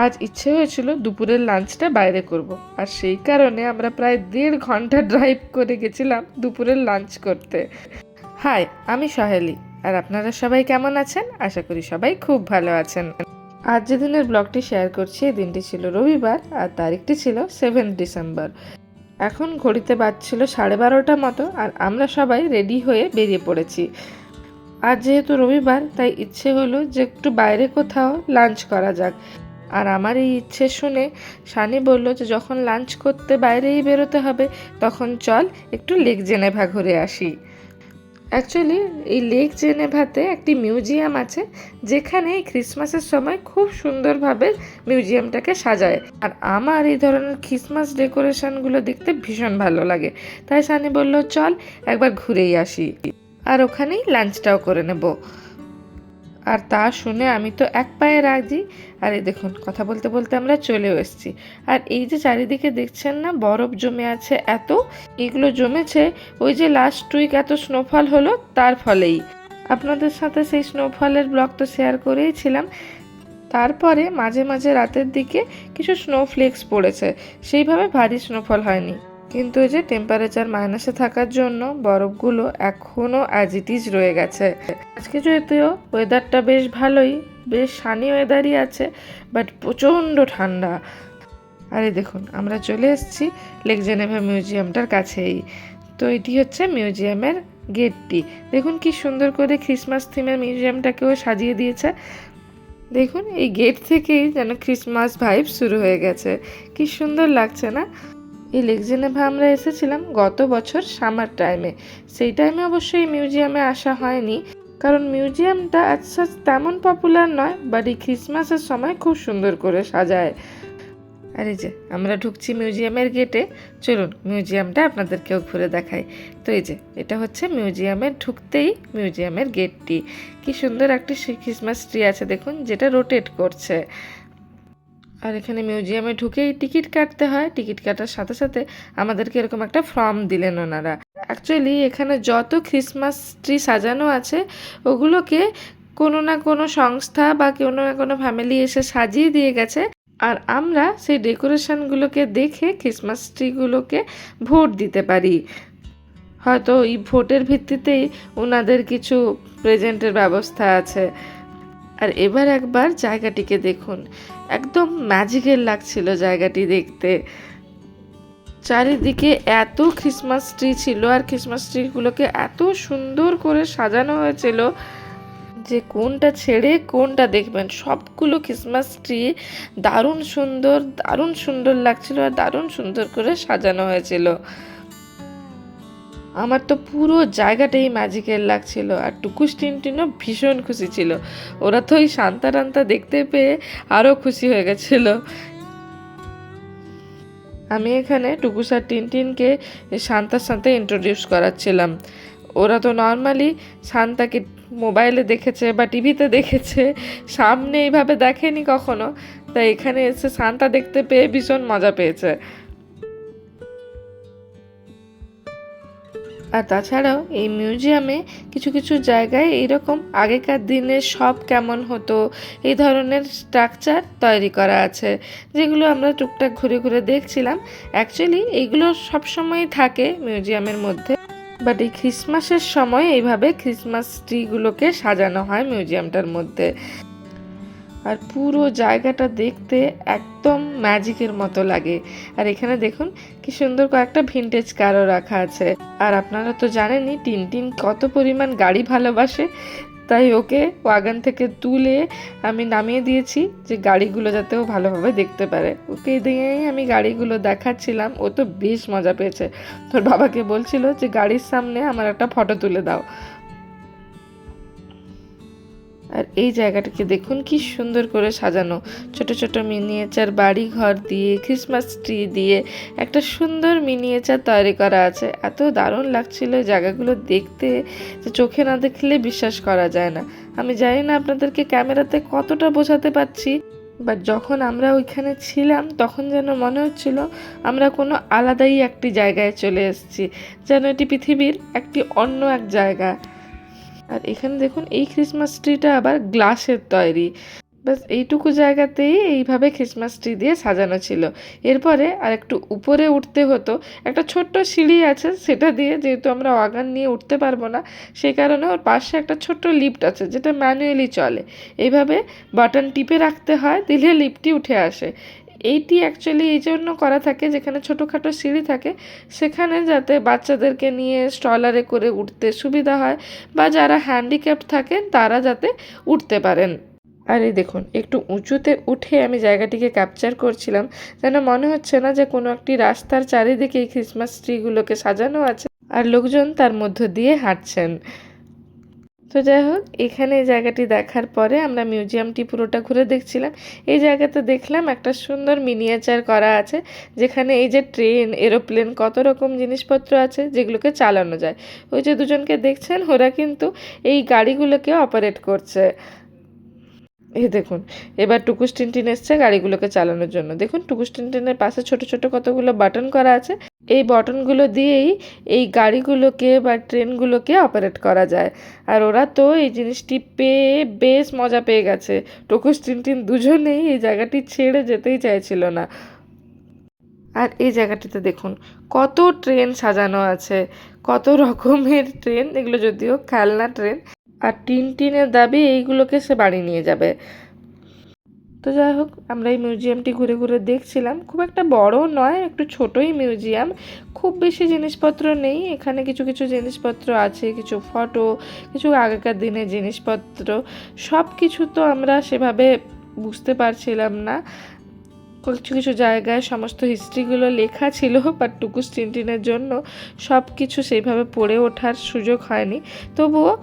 আজ ইচ্ছে হয়েছিল দুপুরের লাঞ্চটা বাইরে করব। আর সেই কারণে আমরা প্রায় 1.5 ঘন্টা ড্রাইভ করে গেছিলাম দুপুরের লাঞ্চ করতে। হাই, আমি সহেলি, আর আপনারা সবাই কেমন আছেন? আশা করি সবাই খুব ভালো আছেন। আজ যে দিনের ব্লগটি শেয়ার করছি, এই দিনটি ছিল রবিবার আর তারিখটি ছিল 7 ডিসেম্বর। এখন ঘড়িতে বাজছিল 12:30 মতো, আর আমরা সবাই রেডি হয়ে বেরিয়ে পড়েছি। আজ যেহেতু রবিবার, তাই ইচ্ছে হলো যে একটু বাইরে কোথাও লাঞ্চ করা যাক। আর আমার এই ইচ্ছে শুনে সানি বলল যে যখন লাঞ্চ করতে বাইরেই বেরোতে হবে, তখন চল একটু লেক জেনেভা ঘুরে আসি। অ্যাকচুয়ালি এই লেক জেনেভাতে একটি মিউজিয়াম আছে, যেখানে এই ক্রিসমাসের সময় খুব সুন্দরভাবে মিউজিয়ামটাকে সাজায়। আর আমার এই ধরনের ক্রিসমাস ডেকোরেশনগুলো দেখতে ভীষণ ভালো লাগে, তাই সানি বলল চল একবার ঘুরেই আসি, আর ওখানেই লাঞ্চটাও করে নেব। আর তা শুনে আমি তো এক পায়ে রাজি। আর এই দেখুন, কথা বলতে বলতে আমরা চলেও এসেছি। আর এই যে চারিদিকে দেখছেন না, বরফ জমে আছে এত, এগুলো জমেছে ওই যে লাস্ট উইক এত স্নোফল হলো তার ফলেই। আপনাদের সাথে সেই স্নোফলের ব্লগ তো শেয়ার করেইছিলাম। তারপরে মাঝে মাঝে রাতের দিকে কিছু স্নোফ্লেক্স পড়েছে, সেইভাবে ভারী স্নোফল হয়নি। কিন্তু এই যে টেম্পারেচার মাইনাসে থাকার জন্য বরফগুলো এখনও অ্যাজ ইট ইজ রয়ে গেছে। আজকে যদিও ওয়েদারটা বেশ ভালোই, বেশ সানি ওয়েদারই আছে, বাট প্রচণ্ড ঠান্ডা। আরে দেখুন, আমরা চলে এসেছি লেক জেনেভা মিউজিয়ামটার কাছেই। তো এটি হচ্ছে মিউজিয়ামের গেটটি। দেখুন কি সুন্দর করে ক্রিসমাস থিমের মিউজিয়ামটাকেও সাজিয়ে দিয়েছে। দেখুন, এই গেট থেকেই যেন ক্রিসমাস ভাইব শুরু হয়ে গেছে। কি সুন্দর লাগছে না? এই লেক জেনেভা আমরা এসেছিলাম গত বছর সামার টাইমে। সেই টাইমে অবশ্যই মিউজিয়ামে আসা হয়নি, কারণ মিউজিয়ামটা আচ্ছা তেমন পপুলার নয়, বাট এই ক্রিসমাসের সময় খুব সুন্দর করে সাজায়। আর এই যে আমরা ঢুকছি মিউজিয়ামের গেটে। চলুন মিউজিয়ামটা আপনাদেরকেও ঘুরে দেখাই। তো এই যে এটা হচ্ছে মিউজিয়ামের ঢুকতেই মিউজিয়ামের গেটটি। কি সুন্দর একটি ক্রিসমাস ট্রি আছে দেখুন, যেটা রোটেট করছে। আর এখানে মিউজিয়ামে ঢুকেই টিকিট কাটতে হয়। টিকিট কাটার সাথে সাথে আমাদেরকে এরকম একটা ফর্ম দিলেন ওনারা। অ্যাকচুয়ালি এখানে যত ক্রিসমাস ট্রি সাজানো আছে, ওগুলোকে কোনো না কোনো সংস্থা বা কোনো না কোনো ফ্যামিলি এসে সাজিয়ে দিয়ে গেছে। আর আমরা সেই ডেকোরেশনগুলোকে দেখে ক্রিসমাস ট্রিগুলোকে ভোট দিতে পারি। হয়তো এই ভোটের ভিত্তিতেই ওনাদের কিছু প্রেজেন্টের ব্যবস্থা আছে। আর এবার একবার জায়গাটিকে দেখুন, একদম ম্যাজিক্যাল লাগছিল জায়গাটি দেখতে। চারিদিকে এত ক্রিসমাস ট্রি ছিল, আর ক্রিসমাস ট্রিগুলোকে এত সুন্দর করে সাজানো হয়েছিল যে কোনটা ছেড়ে কোনটা দেখবেন। সবগুলো ক্রিসমাস ট্রি দারুণ সুন্দর, দারুণ সুন্দর লাগছিল, আর দারুণ সুন্দর করে সাজানো হয়েছিল। আমার তো পুরো জায়গাটাই ম্যাজিক্যাল লাগছিল। আর টুকুস টিনটিনও ভীষণ খুশি ছিল। ওরা তো ওই শান্তা টান্তা দেখতে পেয়ে আরও খুশি হয়ে গেছিল। আমি এখানে টুকুস আর টিনটিনকে শান্তার সাথে ইন্ট্রোডিউস করাচ্ছিলাম। ওরা তো নর্মালি শান্তাকে মোবাইলে দেখেছে বা টিভিতে দেখেছে, সামনে এইভাবে দেখেনি কখনো, তাই এখানে এসে শান্তা দেখতে পেয়ে ভীষণ মজা পেয়েছে। আর তাছাড়াও এই মিউজিয়ামে কিছু কিছু জায়গায় এইরকম আগেকার দিনে সব কেমন হতো এই ধরনের স্ট্রাকচার তৈরি করা আছে, যেগুলো আমরা টুকটাক ঘুরে ঘুরে দেখছিলাম। অ্যাকচুয়ালি এইগুলো সবসময়ই থাকে মিউজিয়ামের মধ্যে, বাট এই ক্রিসমাসের সময় এইভাবে ক্রিসমাস ট্রিগুলোকে সাজানো হয় মিউজিয়ামটার মধ্যে। আর পুরো জায়গাটা দেখতে একদম ম্যাজিকের মতো লাগে। আর এখানে দেখুন কি সুন্দর কয়েকটা ভিনটেজ কারও রাখা আছে। আর আপনারা তো জানেনই টিনটিন কত পরিমাণ গাড়ি ভালোবাসে, তাই ওকে ওয়াগন থেকে তুলে আমি নামিয়ে দিয়েছি যে গাড়িগুলো যাতে ও ভালোভাবে দেখতে পারে। ওকে দিয়েই আমি গাড়িগুলো দেখাচ্ছিলাম। ও তো বেশ মজা পেয়েছে। তোর বাবাকে বলছিল যে গাড়ির সামনে আমার একটা ফটো তুলে দাও। আর এই জায়গাটাকে দেখুন কি সুন্দর করে সাজানো, ছোট ছোট মিনিয়েচার বাড়ি ঘর দিয়ে ক্রিসমাস ট্রি দিয়ে একটা সুন্দর মিনিয়েচার তৈরি করা আছে। এত দারুণ লাগছিল এই জায়গাগুলো দেখতে যে চোখে না দেখলে বিশ্বাস করা যায় না। আমি জানি না আপনাদেরকে ক্যামেরাতে কতটা বোঝাতে পারছি, বাট যখন আমরা ওইখানে ছিলাম তখন যেন মনে হচ্ছিল আমরা কোনো আলাদাই একটি জায়গায় চলে এসেছি, যেন এটি পৃথিবীর একটি অন্য এক জায়গা। আর এখানে দেখুন এই ক্রিসমাস ট্রিটা আবার গ্লাসের তৈরি। ব্যাস এইটুকু জায়গাতেই এইভাবে ক্রিসমাস ট্রি দিয়ে সাজানো ছিল। এরপরে আর একটু উপরে উঠতে হতো, একটা ছোট্ট সিঁড়ি আছে, সেটা দিয়ে যেহেতু আমরা ওয়াগন নিয়ে উঠতে পারবো না, সেই কারণে ওর পাশে একটা ছোট্ট লিফট আছে যেটা ম্যানুয়ালি চলে। এইভাবে বাটন টিপে রাখতে হয়, দিলে লিফটটি উঠে আসে। এইটি অ্যাকচুয়ালি এই জন্য করা থাকে, যেখানে ছোটোখাটো সিঁড়ি থাকে সেখানে যাতে বাচ্চাদেরকে নিয়ে স্ট্রলারে করে উঠতে সুবিধা হয়, বা যারা হ্যান্ডিক্যাপড থাকেন তারা যাতে উঠতে পারেন। আর এই দেখুন, একটু উঁচুতে উঠে আমি জায়গাটিকে ক্যাপচার করছিলাম, যেন মনে হচ্ছে না যে কোনো একটি রাস্তার চারিদিকে এই ক্রিসমাস ট্রিগুলোকে সাজানো আছে আর লোকজন তার মধ্য দিয়ে হাঁটছেন। তো যাই হোক, এখানে এই জায়গাটি দেখার পরে আমরা মিউজিয়ামটি পুরোটা ঘুরে দেখছিলাম। এই জায়গাতে দেখলাম একটা সুন্দর মিনিয়েচার করা আছে, যেখানে এই যে ট্রেন, এরোপ্লেন, কত রকম জিনিসপত্র আছে যেগুলোকে চালানো যায়। ওই যে দুজনকে দেখছেন, ওরা কিন্তু এই গাড়িগুলোকে অপারেট করছে। এই দেখুন, এবার টুকুস টিনটিন এসছে গাড়িগুলোকে চালানোর জন্য। দেখুন টুকুস টিনটিনের পাশে ছোট ছোট কতগুলো বাটন করা আছে, এই বাটনগুলো দিয়েই এই গাড়িগুলোকে বা ট্রেনগুলোকে অপারেট করা যায়। আর ওরা তো এই জিনিসটি পেয়ে বেশ মজা পেয়ে গেছে। টুকুস টিনটিন দুজনেই এই জায়গাটি ছেড়ে যেতেই চাইছিল না। আর এই জায়গাটিতে দেখুন কত ট্রেন সাজানো আছে, কত রকমের ট্রেন, এগুলো যদিও খেলনা ট্রেন। আর টিনটিনের দাবি এইগুলোকে সে বাড়ি নিয়ে যাবে। তো যাই হোক, আমরা এই মিউজিয়ামটি ঘুরে ঘুরে দেখছিলাম। খুব একটা বড় নয়, একটু ছোটই মিউজিয়াম, খুব বেশি জিনিসপত্র নেই এখানে। কিছু কিছু জিনিসপত্র আছে, কিছু ফটো, কিছু আগেকার দিনের জিনিসপত্র। সব কিছু তো আমরা সেভাবে বুঝতে পারছিলাম না। কিছু কিছু জায়গায় সমস্ত হিস্ট্রিগুলো লেখা ছিল, বাট টুকুস টিনটিনের জন্য সব কিছু সেইভাবে পড়ে ওঠার সুযোগ হয়নি। তবুও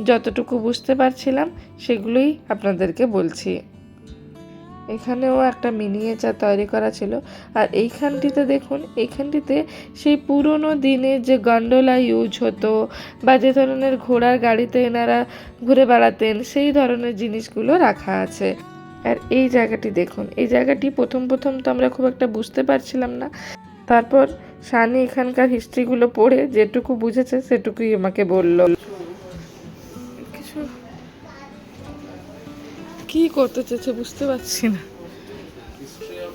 যতটুকু বুঝতে পারছিলাম সেগুলোই আপনাদেরকে বলছি। এখানেও একটা মিনিয়েচার তৈরি করা ছিল। আর এইখানটিতে দেখুন, এইখানটিতে সেই পুরনো দিনে যে গন্ডোলা ইউজ হতো, বা যে ধরনের ঘোড়ার গাড়িতে এনারা ঘুরে বেড়াতেন, সেই ধরনের জিনিসগুলো রাখা আছে। আর এই জায়গাটি দেখুন, এই জায়গাটি প্রথম প্রথম তো আমরা খুব একটা বুঝতে পারছিলাম না। তারপর সানি এখানকার হিস্ট্রিগুলো পড়ে যেটুকু বুঝেছে সেটুকুই আমাকে বলল। কিছু কি করতে চেয়েছে বুঝতে পারছি না। History of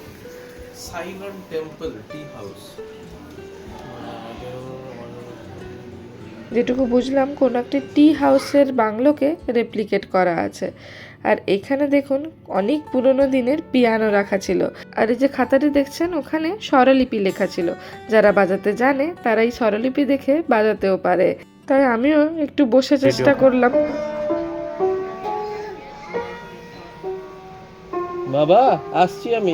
Saigon Temple Tea House. যেটুকু বুঝলাম, কোনো একটি টি হাউসের বাংলোকে রেপ্লিকেট করা আছে। আর এখানে দেখুন অনেক পুরনো দিনের পিয়ানো রাখা ছিল। আর এই যে খাতাটি দেখছেন, ওখানে স্বরলিপি লেখা ছিল। যারা বাজাতে জানে তারা এই স্বরলিপি দেখে বাজাতেও পারে। তাই আমিও একটু বসে চেষ্টা করলাম। বাবা আসছি আমি।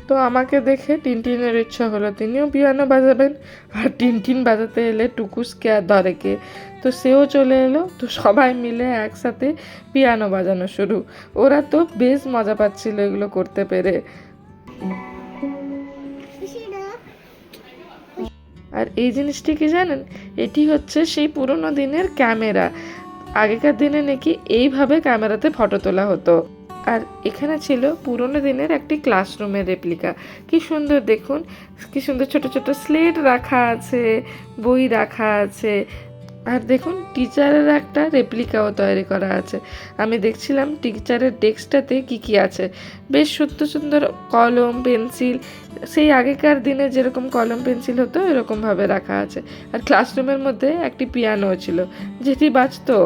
তো আমাকে দেখে টিনটিনের ইচ্ছা হলো তিনিও পিয়ানো বাজাবেন। আর টিনটিন বাজাতে এলে টুকুসকে আর ধরে কে, তো সেও চলে এলো। তো সবাই মিলে একসাথে পিয়ানো বাজানো শুরু। ওরা তো বেশ মজা পাচ্ছিল এগুলো করতে পেরে। আর এই জিনিসটি কি জানেন, এটি হচ্ছে সেই পুরোনো দিনের ক্যামেরা। আগেকার দিনে নাকি এইভাবে ক্যামেরাতে ফটো তোলা হতো। আর এখানে ছিল পুরোনো দিনের একটি ক্লাসরুমের রেপ্লিকা। কি সুন্দর দেখুন, কি সুন্দর ছোট ছোট স্লেট রাখা আছে, বই রাখা আছে। আর দেখুন টিচারের একটা রেপ্লিকাও তৈরি করা আছে। আমি দেখছিলাম টিচারের ডেস্কটাতে কি কি আছে। বেশ সুন্দর সুন্দর কলম, পেন্সিল, সেই আগেকার দিনে যেরকম কলম পেন্সিল হতো এরকমভাবে রাখা আছে। আর ক্লাসরুমের মধ্যে একটি পিয়ানোও ছিল, যেটি বাজতো।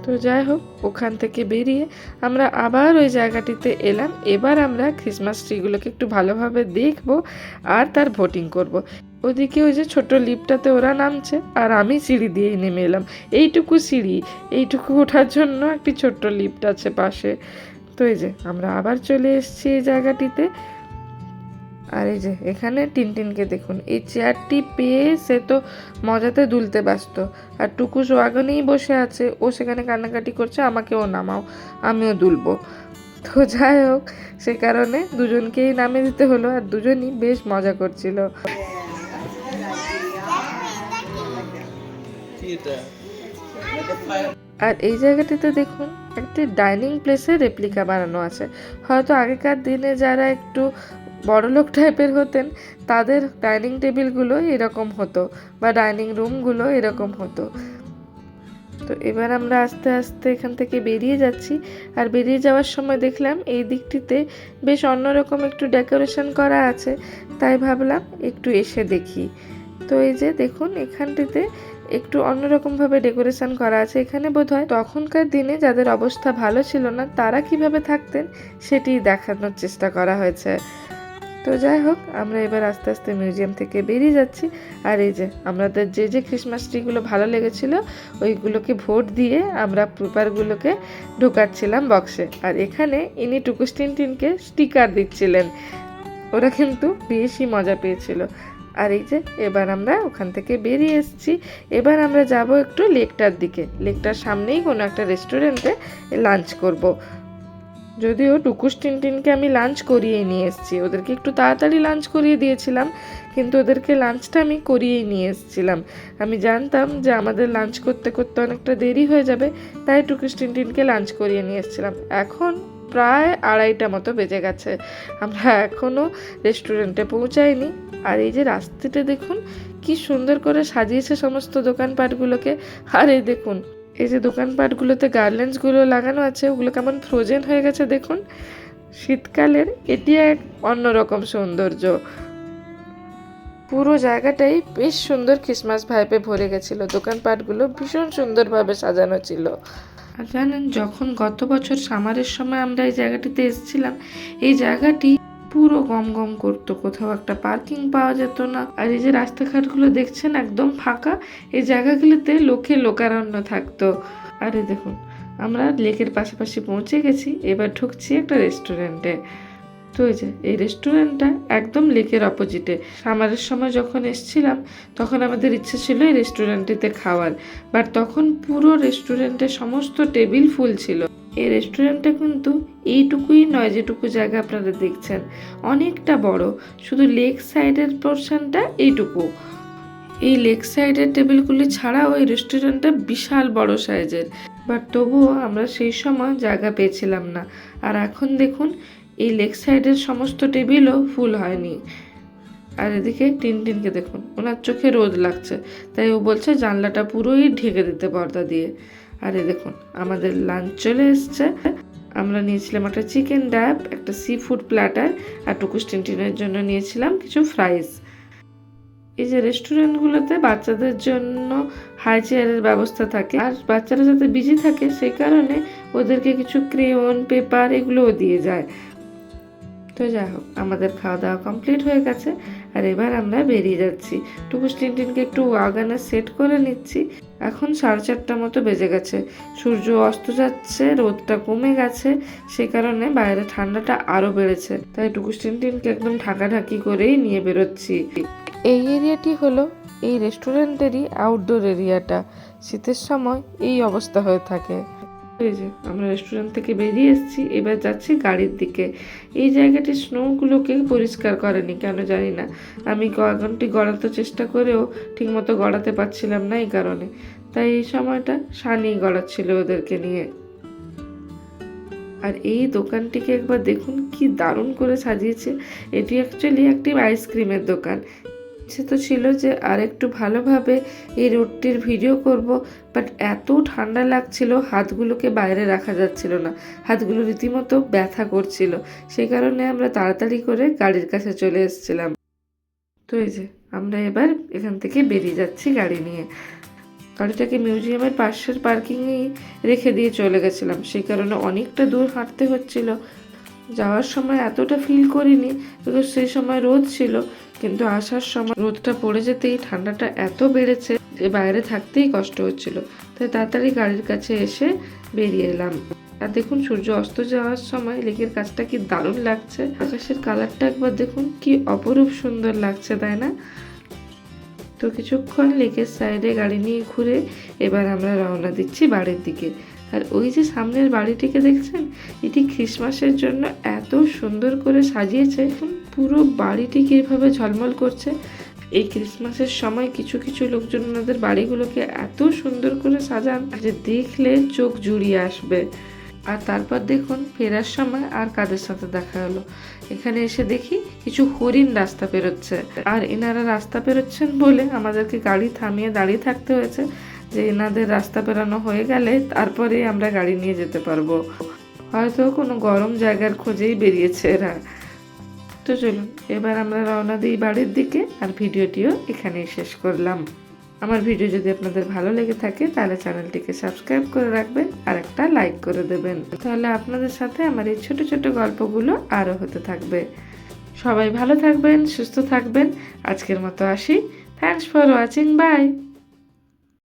তো যাই হোক, ওখান থেকে বেরিয়ে আমরা আবার ওই জায়গাটিতে এলাম। এবার আমরা ক্রিসমাস ট্রিগুলোকে একটু ভালোভাবে দেখব আর তার ভোটিং করব। ওদিকে ওই যে ছোট লিফটটাতে ওরা নামছে, আর আমি সিঁড়ি দিয়েই নেমে এলাম। এইটুকু সিঁড়ি, এইটুকু ওঠার জন্য একটি ছোট্ট লিফট আছে পাশে। তো এই যে আমরা আবার চলে এসেছি এই জায়গাটিতে। আর এই যে এখানে টিনটিনকে দেখুন, এই চেয়ারটি পেয়ে সে তো মজাতে দুলতে ব্যস্ত। আর টুকুস ওয়াগনেই বসে আছে, ও সেখানে কান্নাকাটি করছে, আমাকেও নামাও, আমিও দুলবো। তো যাই হোক, সে কারণে দুজনকেই নামিয়ে দিতে হলো। আর দুজনই বেশ মজা করছিল। আর এই জায়গাটিতে দেখুন একটি ডাইনিং প্লেসের রেপ্লিকা বানানো আছে। হয়তো আগেকার দিনে যারা একটু বড়লোক টাইপের হতেন তাদের ডাইনিং টেবিলগুলো এরকম হতো, বা ডাইনিং রুমগুলো এরকম হতো। তো এবার আমরা আস্তে আস্তে এখান থেকে বেরিয়ে যাচ্ছি। আর বেরিয়ে যাওয়ার সময় দেখলাম এই দিকটিতে বেশ অন্যরকম একটু ডেকোরেশন করা আছে, তাই ভাবলাম একটু এসে দেখি। তো এই যে দেখুন, এখানটিতে একটু অন্যরকমভাবে ডেকোরেশন করা আছে। এখানে বোধহয় তখনকার দিনে যাদের অবস্থা ভালো ছিল না তারা কিভাবে থাকতেন সেটি দেখানোর চেষ্টা করা হয়েছে। তো যাই হোক, আমরা এবার আস্তে আস্তে মিউজিয়াম থেকে বেরিয়ে যাচ্ছি। আর এই যে আমাদের যে যে ক্রিসমাস ট্রিগুলো ভালো লেগেছিল ওইগুলোকে ভোট দিয়ে আমরা পেপারগুলোকে ঢোকাচ্ছিলাম বক্সে। আর এখানে ইনি টুকুস টিনটিনকে স্টিকার দিচ্ছিলেন, ওরা কিন্তু বেশি মজা পেয়েছিল। আর এই যে এবার আমরা ওখান থেকে বেরিয়ে এসেছি। এবার আমরা যাব একটু লেকটার দিকে। লেকটার সামনেই কোনো একটা রেস্টুরেন্টে লাঞ্চ করব। যদিও টুকুস টিনটিনকে আমি লাঞ্চ করিয়ে নিয়ে এসেছি, ওদেরকে একটু তাড়াতাড়ি লাঞ্চ করিয়ে দিয়েছিলাম, কিন্তু ওদেরকে লাঞ্চটা আমি করিয়েই নিয়ে এসেছিলাম। আমি জানতাম যে আমাদের লাঞ্চ করতে করতে অনেকটা দেরি হয়ে যাবে, তাই টুকুস টিনটিনকে লাঞ্চ করিয়ে নিয়ে এসেছিলাম। এখন প্রায় 2:30 মতো বেজে গেছে, আমরা এখনও রেস্টুরেন্টে পৌঁছাইনি। আর এই যে রাস্তাটা দেখুন কি সুন্দর করে সাজিয়েছে সমস্ত দোকানপাটগুলোকে। আর এই দেখুন, এই যে দোকানপাটগুলোতে গার্ল্যান্ডসগুলো লাগানো আছে ওগুলো কেমন ফ্রোজেন হয়ে গেছে দেখুন। শীতকালের এটি এক অন্যরকম সৌন্দর্য। পুরো জায়গাটাই বেশ সুন্দর ক্রিসমাস ভাইবে ভরে গেছিল, দোকানপাটগুলো ভীষণ সুন্দরভাবে সাজানো ছিল। আর জানেন, যখন গত বছর সামারের সময় আমরা এই জায়গাটিতে এসেছিলাম, এই জায়গাটি পুরো গম গম করতো, কোথাও একটা পার্কিং পাওয়া যেত না। আর এই যে রাস্তাঘাটগুলো দেখছেন একদম ফাঁকা, এই জায়গাগুলোতে লোকে লোকারণ্য থাকতো। আর এই দেখুন, আমরা লেকের পাশাপাশি পৌঁছে গেছি, এবার ঢুকছি একটা রেস্টুরেন্টে। তো এই যে এই রেস্টুরেন্টটা একদম লেকের অপোজিটে। সামারের সময় যখন এসেছিলাম তখন আমাদের ইচ্ছে ছিল এই রেস্টুরেন্টটিতে খাওয়ার, বাট তখন পুরো রেস্টুরেন্টে সমস্ত টেবিল ফুল ছিল। এই রেস্টুরেন্টটা কিন্তু এইটুকুই নয়, যেটুকু জায়গা আপনারা দেখছেন, অনেকটা বড়। শুধু লেক সাইডের পোর্শনটা এইটুকু। এই লেক সাইডের টেবিলগুলি ছাড়াও এই রেস্টুরেন্টটা বিশাল বড় সাইজের, বাট তবুও আমরা সেই সময় জায়গা পেয়েছিলাম না। আর এখন দেখুন, এই লেক সাইডের সমস্ত টেবিলও ফুল হয়নি। আর এদিকে টিনটিনকে দেখুন, ওনার চোখে রোদ লাগছে, তাই ও বলছে জানলাটা পুরোই ঢেকে দিতে পর্দা দিয়ে। আর এই দেখুন, আমাদের লাঞ্চ চলে এসছে। আমরা নিয়েছিলাম একটা চিকেন ডাব, একটা সি ফুড প্ল্যাটার, আর টুকুস টিনটিনের জন্য নিয়েছিলাম কিছু ফ্রাইস। এই যে রেস্টুরেন্টগুলোতে বাচ্চাদের জন্য হাই চেয়ারের ব্যবস্থা থাকে, আর বাচ্চারা যাতে বিজি থাকে সেই কারণে ওদেরকে কিছু ক্রেয়ন, পেপার এগুলোও দিয়ে যায়। তো যাই হোক, আমাদের খাওয়া দাওয়া কমপ্লিট হয়ে গেছে। আর এবার আমরা বেরিয়ে যাচ্ছি। টুকুস টিনটিনকে একটু ওয়াগানে সেট করে নিচ্ছি। এখন 4:30 মতো বেজে গেছে, সূর্য অস্ত যাচ্ছে, রোদটা কমে গেছে, সে কারণে বাইরে ঠান্ডাটা আরও বেড়েছে, তাই টুকুস টিনটিনকে একদম ঢাকাঢাকি করেই নিয়ে বেরোচ্ছি। এই এরিয়াটি হলো এই রেস্টুরেন্টেরই আউটডোর এরিয়াটা। শীতের সময় এই অবস্থা হয়ে থাকে। এই যে আমরা রেস্টুরেন্ট থেকে বেরিয়ে এসেছি, এবার যাচ্ছি গাড়ির দিকে। এই জায়গাটি স্নোগুলোকে পরিষ্কার করেনি কেন জানি না, আমি ওয়াগনটি গড়াতে চেষ্টা করেও ঠিকমতো গড়াতে পারছিলাম না এই কারণে, তাই এই সময়টা সানি গড়াচ্ছিল ওদেরকে নিয়ে। আর এই দোকানটিকে একবার দেখুন কি দারুণ করে সাজিয়েছে। এটি অ্যাকচুয়ালি একটি আইসক্রিমের দোকান। ইচ্ছে তো ছিল যে আর একটু ভালোভাবে এই রোডটির ভিডিও করব, বাট এত ঠান্ডা লাগছিল, হাতগুলোকে বাইরে রাখা যাচ্ছিল না, হাতগুলো রীতিমতো ব্যথা করছিল, সেই কারণে আমরা তাড়াতাড়ি করে গাড়ির কাছে চলে এসেছিলাম। তো এই যে আমরা এবার এখান থেকে বেরিয়ে যাচ্ছি গাড়ি নিয়ে। গাড়িটাকে মিউজিয়ামের পাশের পার্কিংয়েই রেখে দিয়ে চলে গেছিলাম, সেই কারণে অনেকটা দূর হাঁটতে হচ্ছিল। যাওয়ার সময় এতটা ফিল করিনি, বিকজ সেই সময় রোদ ছিল, কিন্তু আসার সময় রোদটা পড়ে যেতেই ঠান্ডাটা এত বেড়েছে যে বাইরে থাকতেই কষ্ট হচ্ছিল, তাই তাড়াতাড়ি গাড়ির কাছে এসে বেরিয়ে এলাম। আর দেখুন, সূর্য অস্ত যাওয়ার সময় লেকের কাছটা কি দারুণ লাগছে, আকাশের কালারটা একবার দেখুন কি অপরূপ সুন্দর লাগছে, তাই না? তো কিছুক্ষণ লেকের সাইডে গাড়ি নিয়ে ঘুরে এবার আমরা রওনা দিচ্ছি বাড়ির দিকে। আর ওই যে সামনের বাড়িটিকে দেখছেন, এটি ক্রিসমাসের জন্য এত সুন্দর করে সাজিয়েছে, পুরো বাড়িটি কিভাবে ঝলমল করছে। এই ক্রিসমাসের সময় কিছু কিছু লোকজন ওনাদের বাড়িগুলোকে এত সুন্দর করে সাজান যে দেখলে চোখ জুড়িয়ে আসবে। আর তারপর দেখুন, ফেরার সময় আর কাদের সাথে দেখা হলো, এখানে এসে দেখি কিছু হরিণ রাস্তা পেরোচ্ছে। আর এনারা রাস্তা পেরোচ্ছেন বলে আমাদেরকে গাড়ি থামিয়ে দাঁড়িয়ে থাকতে হয়েছে, যে এনাদের রাস্তা পেরানো হয়ে গেলে তারপরেই আমরা গাড়ি নিয়ে যেতে পারবো। হয়তো কোনো গরম জায়গার খোঁজেই বেরিয়েছে এরা। তো চলুন এবার আমরা রওনা দিই বাড়ির দিকে, আর ভিডিওটিও এখানেই শেষ করলাম। আমার ভিডিও যদি আপনাদের ভালো লেগে থাকে তাহলে চ্যানেলটিকে সাবস্ক্রাইব করে রাখবেন আর একটা লাইক করে দেবেন, তাহলে আপনাদের সাথে আমার এই ছোট ছোট গল্পগুলো আরও হতে থাকবে। সবাই ভালো থাকবেন, সুস্থ থাকবেন। আজকের মতো আসি। Thanks for watching, by.